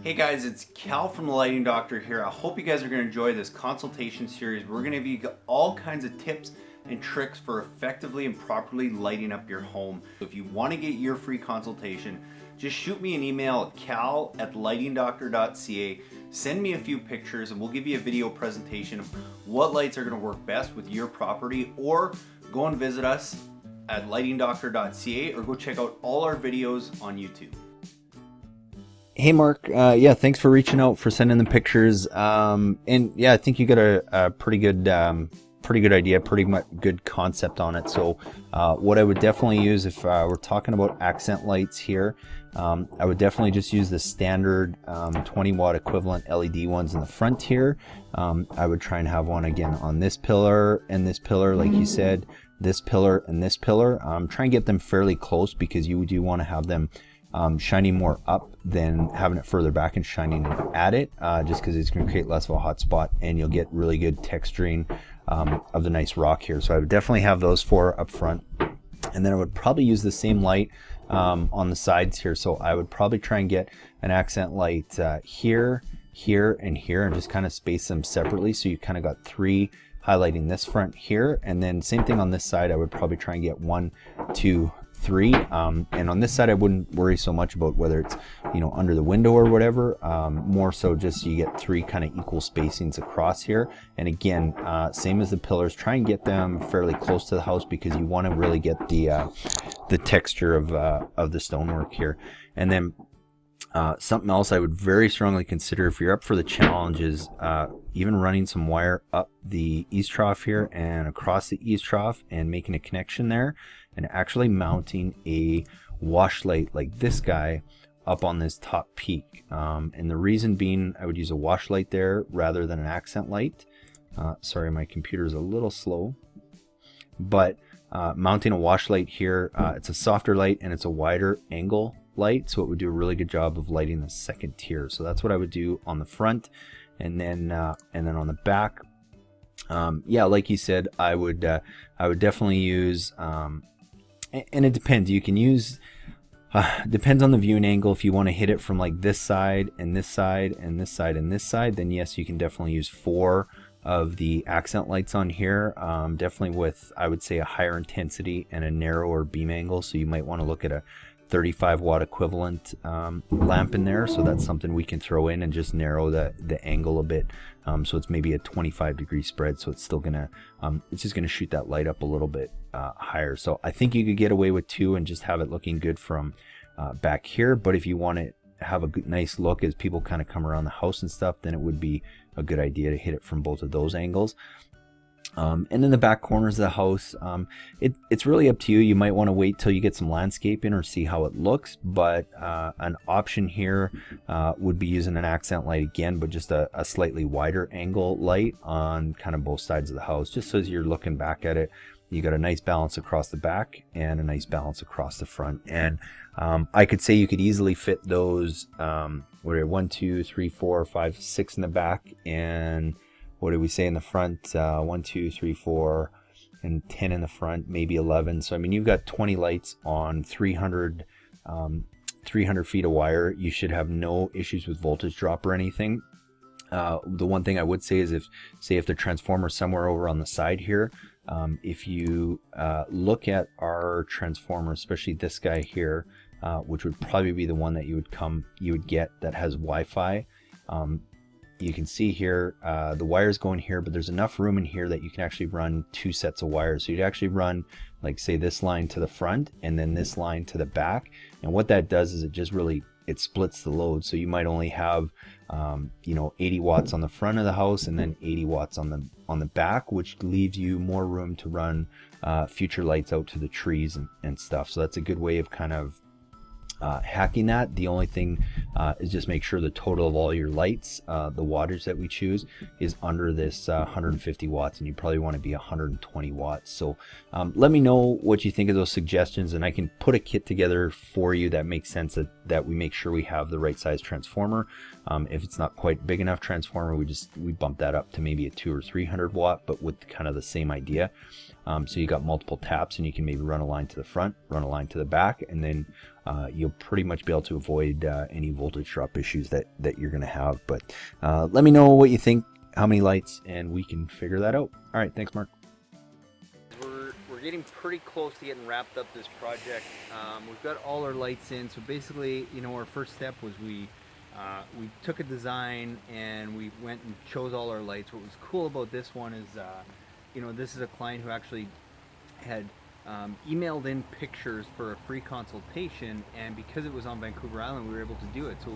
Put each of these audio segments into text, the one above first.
Hey guys, it's Cal from the Lighting Doctor here. I hope you guys are going to enjoy this consultation series. We're going to give you all kinds of tips and tricks for effectively and properly lighting up your home. If you want to get your free consultation, just shoot me an email at cal@lightingdoctor.ca. Send me a few pictures and we'll give you a video presentation of what lights are going to work best with your property, or go and visit us at lightingdoctor.ca or go check out all our videos on YouTube. Hey Mark, yeah, thanks for reaching out, for sending the pictures. And yeah, I think you got a pretty good idea, pretty much good concept on it. So what I would definitely use if we're talking about accent lights here, I would definitely just use the standard 20 watt equivalent LED ones in the front here. I would try and have one again on this pillar and this pillar, like you said, this pillar and this pillar. Try and get them fairly close because you do want to have them shining more up than having it further back and shining at it, just because it's going to create less of a hot spot and you'll get really good texturing of the nice rock here. So I would definitely have those four up front, and then I would probably use the same light on the sides here. So I would probably try and get an accent light here, here, and here, and just kind of space them separately, so you kind of got three highlighting this front here, and then same thing on this side. I would probably try and get 1, 2, 3, and on this side I wouldn't worry so much about whether it's, you know, under the window or whatever, more so just you get 3 kind of equal spacings across here. And again, same as the pillars, try and get them fairly close to the house because you want to really get the texture of the stonework here. And then something else I would very strongly consider if you're up for the challenge is even running some wire up the eaves trough here and across the eaves trough and making a connection there, and actually mounting a wash light like this guy up on this top peak. And the reason being I would use a wash light there rather than an accent light. Sorry, my computer is a little slow, but mounting a wash light here, it's a softer light and it's a wider angle light, so it would do a really good job of lighting the second tier. So that's what I would do on the front, and then on the back, yeah, like you said, I would definitely use and it depends. You can use depends on the viewing angle. If you want to hit it from like this side and this side and this side and this side, then yes, you can definitely use 4 of the accent lights on here, definitely with, I would say, a higher intensity and a narrower beam angle. So you might want to look at a 35 watt equivalent lamp in there. So that's something we can throw in and just narrow the angle a bit. So it's maybe a 25-degree spread, so it's still gonna it's just gonna shoot that light up a little bit higher. So I think you could get away with 2 and just have it looking good from back here. But if you want to have a good, nice look as people kind of come around the house and stuff, then it would be a good idea to hit it from both of those angles. And then the back corners of the house, it's really up to you. You might want to wait till you get some landscaping or see how it looks, but an option here would be using an accent light again, but just a slightly wider angle light on kind of both sides of the house, just so as you're looking back at it, you got a nice balance across the back and a nice balance across the front. And I could say you could easily fit those, what are 1, 2, 3, 4, 5, 6 in the back, and what did we say in the front? 1, 2, 3, 4, and 10 in the front, maybe 11. So I mean, you've got 20 lights on 300 feet of wire. You should have no issues with voltage drop or anything. The one thing I would say is if the transformer's somewhere over on the side here, if you look at our transformer, especially this guy here, which would probably be the one that you would get that has Wi-Fi. You can see here the wires going here, but there's enough room in here that you can actually run 2 sets of wires. So you'd actually run, like, say, this line to the front and then this line to the back. And what that does is it splits the load. So you might only have 80 watts on the front of the house and then 80 watts on the back, which leaves you more room to run future lights out to the trees and stuff. So that's a good way of kind of hacking that. The only thing is just make sure the total of all your lights, the wattage that we choose, is under this 150 watts, and you probably want to be 120 watts. So let me know what you think of those suggestions, and I can put a kit together for you that makes sense, that we make sure we have the right size transformer. If it's not quite big enough transformer, we bump that up to maybe a 200 or 300 watt, but with kind of the same idea. So you got multiple taps, and you can maybe run a line to the front, run a line to the back, and then you'll pretty much be able to avoid any voltage drop issues that you're going to have. But let me know what you think, how many lights, and we can figure that out. All right, thanks, Mark. We're getting pretty close to getting wrapped up this project. We've got all our lights in, so basically, you know, our first step was we took a design and we went and chose all our lights. What was cool about this one is, you know, this is a client who actually had emailed in pictures for a free consultation, and because it was on Vancouver Island, we were able to do it. So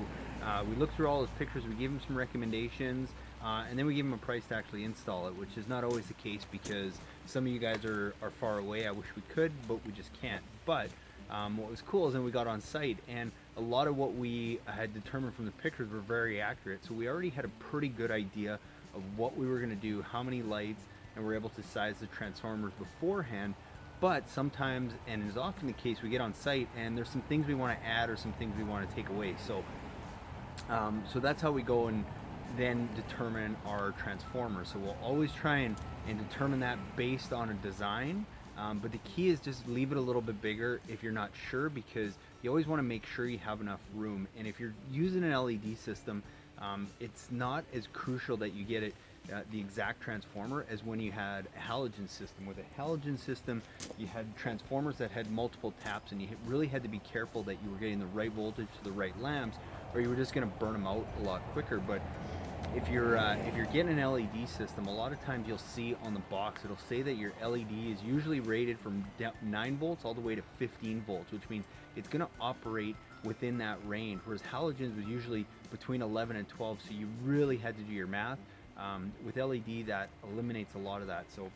we looked through all his pictures, we gave him some recommendations, and then we gave him a price to actually install it, which is not always the case because some of you guys are far away. I wish we could, but we just can't. But what was cool is then we got on site, and a lot of what we had determined from the pictures were very accurate. So we already had a pretty good idea of what we were going to do, how many lights, and we're able to size the transformers beforehand. But sometimes, and it is often the case, we get on site and there's some things we want to add or some things we want to take away. So so that's how we go and then determine our transformer. So we'll always try and determine that based on a design. But the key is just leave it a little bit bigger if you're not sure, because you always want to make sure you have enough room. And if you're using an LED system, it's not as crucial that you get it the exact transformer as when you had a halogen system. With a halogen system, you had transformers that had multiple taps, and you really had to be careful that you were getting the right voltage to the right lamps, or you were just going to burn them out a lot quicker. But if you're getting an LED system, a lot of times you'll see on the box it'll say that your LED is usually rated from 9 volts all the way to 15 volts, which means it's going to operate within that range, whereas halogens was usually between 11 and 12, so you really had to do your math. With LED, that eliminates a lot of that. So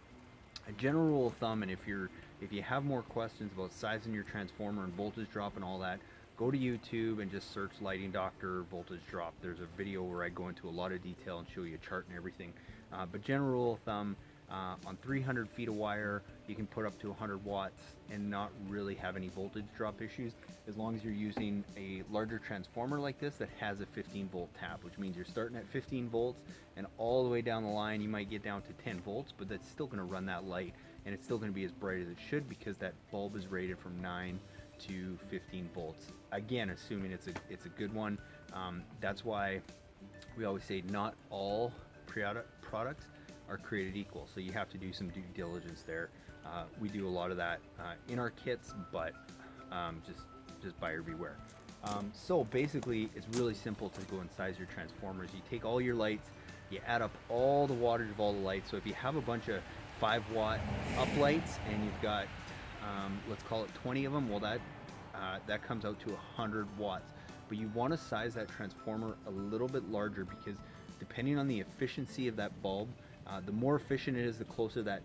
a general rule of thumb, and if you have more questions about sizing your transformer and voltage drop and all that, go to YouTube and just search lighting doctor voltage drop. There's a video where I go into a lot of detail and show you a chart and everything. But general rule of thumb, on 300 feet of wire, you can put up to 100 watts and not really have any voltage drop issues, as long as you're using a larger transformer like this that has a 15 volt tap, which means you're starting at 15 volts and all the way down the line you might get down to 10 volts, but that's still going to run that light and it's still going to be as bright as it should, because that bulb is rated from 9 to 15 volts. Again, assuming it's a good one. That's why we always say not all products are created equal, so you have to do some due diligence there. We do a lot of that in our kits, but just buyer beware. So basically, it's really simple to go and size your transformers. You take all your lights, you add up all the wattage of all the lights. So if you have a bunch of 5 watt up lights and you've got let's call it 20 of them, well that comes out to 100 watts. But you want to size that transformer a little bit larger, because depending on the efficiency of that bulb, the more efficient it is, the closer that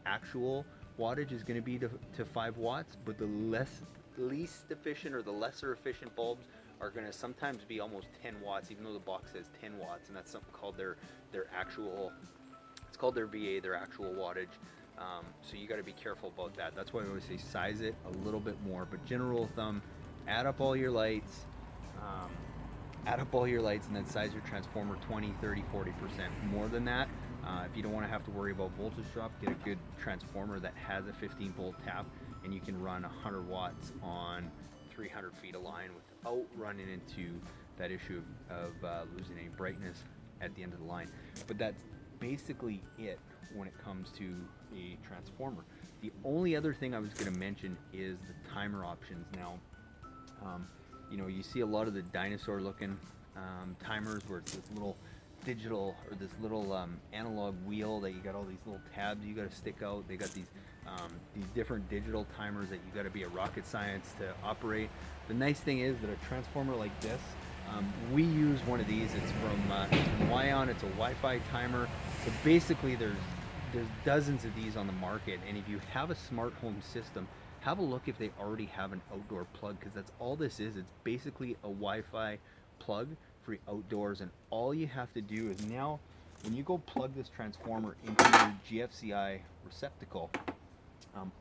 actual wattage is going to be to 5 watts. But the least efficient or the lesser efficient bulbs are going to sometimes be almost 10 watts, even though the box says 10 watts, and that's something called their actual, it's called their VA, their actual wattage. So you got to be careful about that. That's why I always say size it a little bit more. But general rule of thumb, add up all your lights, and then size your transformer 20, 30, 40% more than that. If you don't want to have to worry about voltage drop, get a good transformer that has a 15 volt tap, and you can run 100 watts on 300 feet of line without running into that issue of losing any brightness at the end of the line. But that's basically it when it comes to a transformer. The only other thing I was going to mention is the timer options. Now, you know, you see a lot of the dinosaur looking timers where it's this little digital or this little analog wheel that you got all these little tabs you got to stick out. They got these different digital timers that you got to be a rocket science to operate. The nice thing is that a transformer like this, we use one of these. It's from Wion. It's a Wi-Fi timer. So basically, there's dozens of these on the market, and if you have a smart home system, have a look if they already have an outdoor plug, because that's all this is. It's basically a Wi-Fi plug for outdoors, and all you have to do is now, when you go plug this transformer into your GFCI receptacle,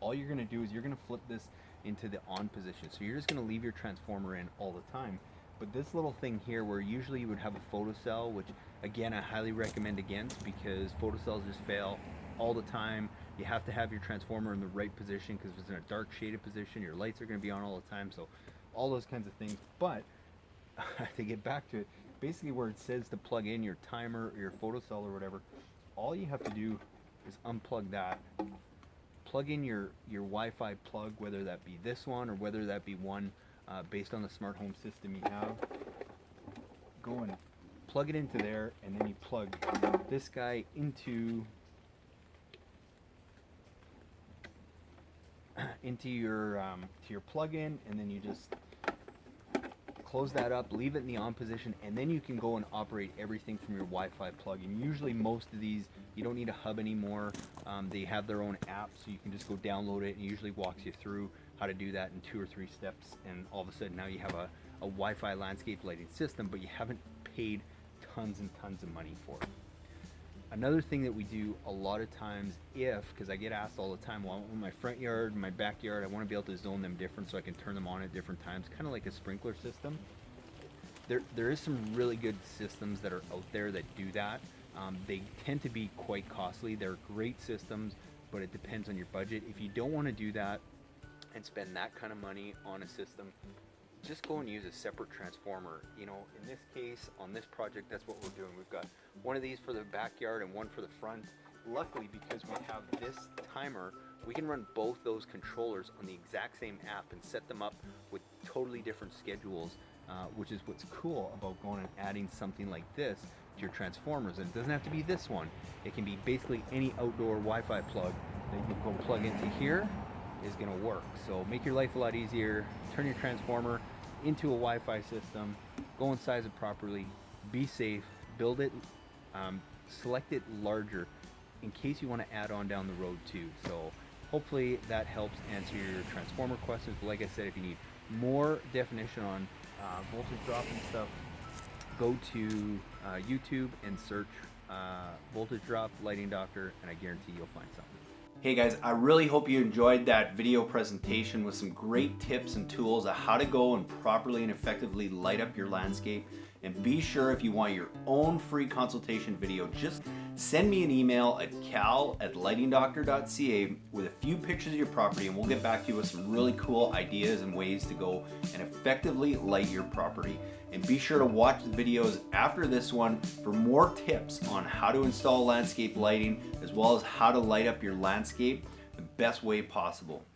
all you're going to do is you're going to flip this into the on position. So you're just going to leave your transformer in all the time. But this little thing here, where usually you would have a photocell, which again I highly recommend against, because photocells just fail all the time. You have to have your transformer in the right position, because if it's in a dark shaded position, your lights are going to be on all the time. So all those kinds of things. But to get back to it, basically where it says to plug in your timer or your photocell or whatever, all you have to do is unplug that, plug in your Wi-Fi plug, whether that be this one or whether that be one based on the smart home system you have. Go and plug it into there, and then you plug this guy into your plug-in, and then you just close that up, leave it in the on position, and then you can go and operate everything from your Wi-Fi plug-in. Usually most of these, you don't need a hub anymore. They have their own app, so you can just go download it, and it usually walks you through how to do that in 2 or 3 steps, and all of a sudden now you have a Wi-Fi landscape lighting system, but you haven't paid tons and tons of money for it. Another thing that we do a lot of times, because I get asked all the time, well, in my front yard, my backyard, I want to be able to zone them different so I can turn them on at different times, kind of like a sprinkler system. There is some really good systems that are out there that do that. They tend to be quite costly. They're great systems, but it depends on your budget. If you don't want to do that and spend that kind of money on a system, just go and use a separate transformer. You know, in this case, on this project, that's what we're doing. We've got one of these for the backyard and one for the front. Luckily, because we have this timer, we can run both those controllers on the exact same app and set them up with totally different schedules, which is what's cool about going and adding something like this to your transformers. And it doesn't have to be this one. It can be basically any outdoor Wi-Fi plug that you can go plug into here is going to work. So make your life a lot easier. Turn your transformer into a Wi-Fi system, go and size it properly, be safe, build it, select it larger in case you want to add on down the road too. So hopefully that helps answer your transformer questions. But like I said, if you need more definition on voltage drop and stuff, go to YouTube and search voltage drop lighting doctor, and I guarantee you'll find something. Hey guys, I really hope you enjoyed that video presentation with some great tips and tools on how to go and properly and effectively light up your landscape. And be sure, if you want your own free consultation video, just send me an email at cal@lightingdoctor.ca with a few pictures of your property, and we'll get back to you with some really cool ideas and ways to go and effectively light your property. And be sure to watch the videos after this one for more tips on how to install landscape lighting, as well as how to light up your landscape the best way possible.